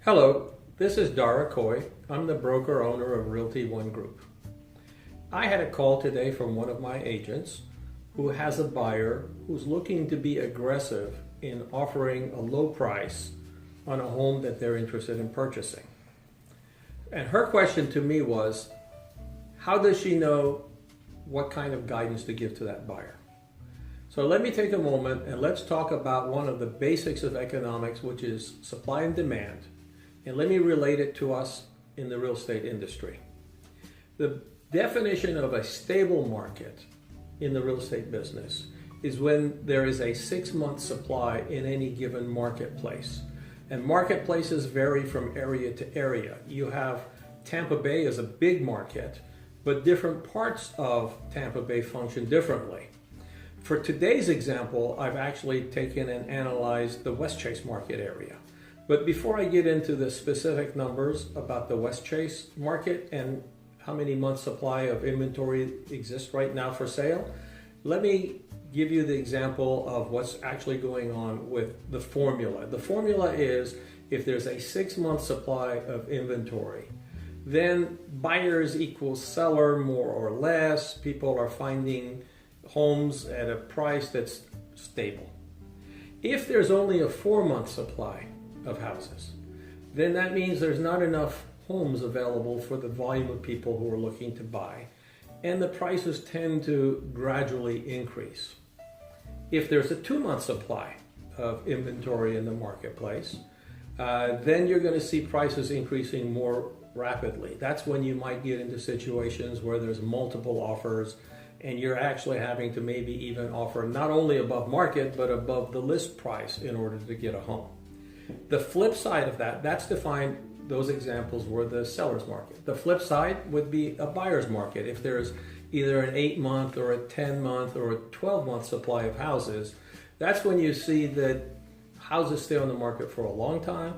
Hello, this is Dara Coy. I'm the broker owner of Realty One Group. I had a call today from one of my agents who has a buyer who's looking to be aggressive in offering a low price on a home that they're interested in purchasing. And her question to me was, how does she know what kind of guidance to give to that buyer? So let me take a moment and let's talk about one of the basics of economics, which is supply and demand. And let me relate it to us in the real estate industry. The definition of a stable market in the real estate business is when there is a 6-month supply in any given marketplace. And marketplaces vary from area to area. You have Tampa Bay as a big market, but different parts of Tampa Bay function differently. For today's example, I've actually taken and analyzed the Westchase Market area. But before I get into the specific numbers about the Westchase Market and how many months supply of inventory exists right now for sale, let me give you the example of what's actually going on with the formula. The formula is if there's a 6-month supply of inventory, then buyers equals seller more or less. People are finding homes at a price that's stable. If there's only a 4-month supply of houses, then that means there's not enough homes available for the volume of people who are looking to buy, and the prices tend to gradually increase. If there's a 2-month supply of inventory in the marketplace, then you're going to see prices increasing more rapidly. That's when you might get into situations where there's multiple offers and you're actually having to maybe even offer not only above market but above the list price in order to get a home. The flip side of that, that's defined, those examples were the seller's market. The flip side would be a buyer's market. If there's either an 8-month or a 10-month or a 12-month supply of houses, that's when you see that houses stay on the market for a long time,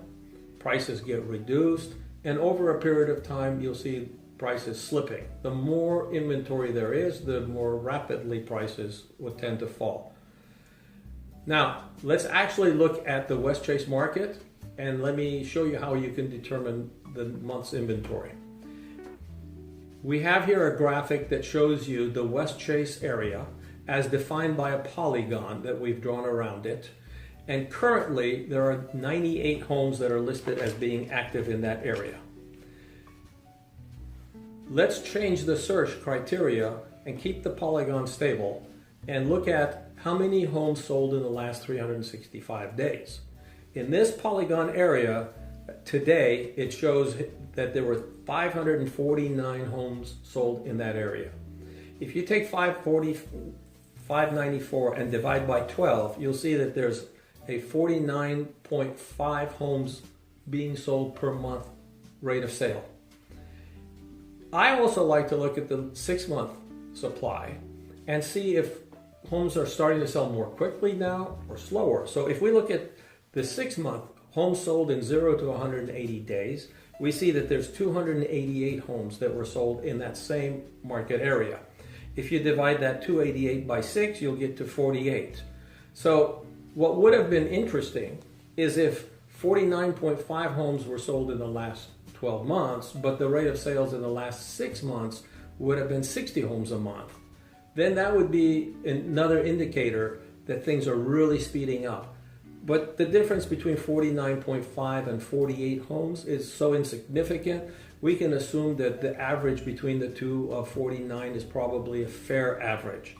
prices get reduced, and over a period of time you'll see prices slipping. The more inventory there is, the more rapidly prices would tend to fall. Now, let's actually look at the Westchase Market, and let me show you how you can determine the month's inventory. We have here a graphic that shows you the Westchase area as defined by a polygon that we've drawn around it. And currently, there are 98 homes that are listed as being active in that area. Let's change the search criteria and keep the polygon stable and look at how many homes sold in the last 365 days. In this polygon area, today, it shows that there were 549 homes sold in that area. If you take 594 and divide by 12, you'll see that there's a 49.5 homes being sold per month rate of sale. I also like to look at the 6-month supply and see if homes are starting to sell more quickly now or slower. So if we look at the 6-month homes sold in 0 to 180 days, we see that there's 288 homes that were sold in that same market area. If you divide that 288 by 6, you'll get to 48. So what would have been interesting is if 49.5 homes were sold in the last 12 months, but the rate of sales in the last 6 months would have been 60 homes a month. Then that would be another indicator that things are really speeding up. But the difference between 49.5 and 48 homes is so insignificant, we can assume that the average between the two of 49 is probably a fair average.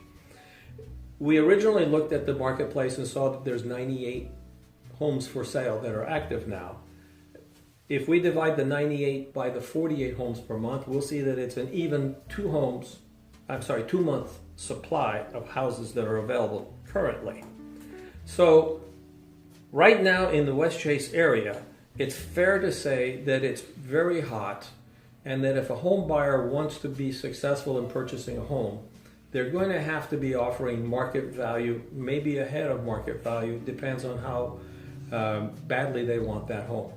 We originally looked at the marketplace and saw that there's 98 homes for sale that are active now. If we divide the 98 by the 48 homes per month, we'll see that it's an even 2-month supply of houses that are available currently. So right now in the Westchase area, it's fair to say that it's very hot, and that if a home buyer wants to be successful in purchasing a home, they're going to have to be offering market value, maybe ahead of market value, depends on how badly they want that home.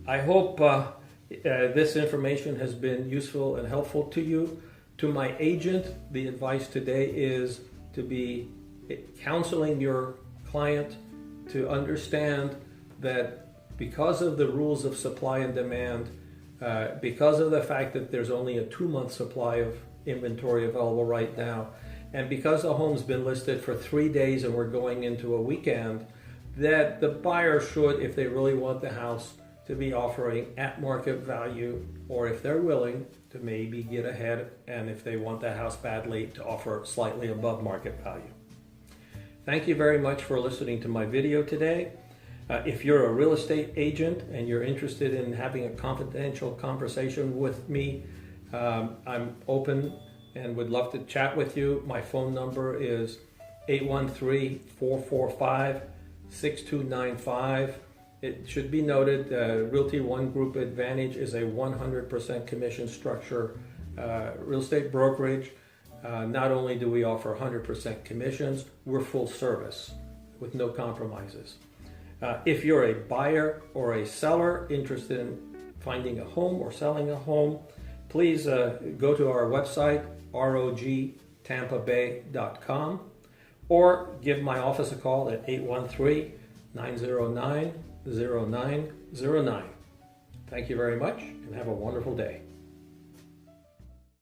I hope this information has been useful and helpful to you. To my agent, the advice today is to be counseling your client to understand that because of the rules of supply and demand, because of the fact that there's only a 2-month supply of inventory available right now, and because the home's been listed for 3 days and we're going into a weekend, that the buyer should, if they really want the house, to be offering at market value, or if they're willing to maybe get ahead, and if they want the house badly, to offer slightly above market value. Thank you very much for listening to my video today. If you're a real estate agent and you're interested in having a confidential conversation with me, I'm open and would love to chat with you. My phone number is 813-445-6295. It should be noted, Realty One Group Advantage is a 100% commission structure real estate brokerage. Not only do we offer 100% commissions, we're full service with no compromises. If you're a buyer or a seller interested in finding a home or selling a home, please go to our website, rogtampabay.com, or give my office a call at 813-909-0909. Thank you very much and have a wonderful day.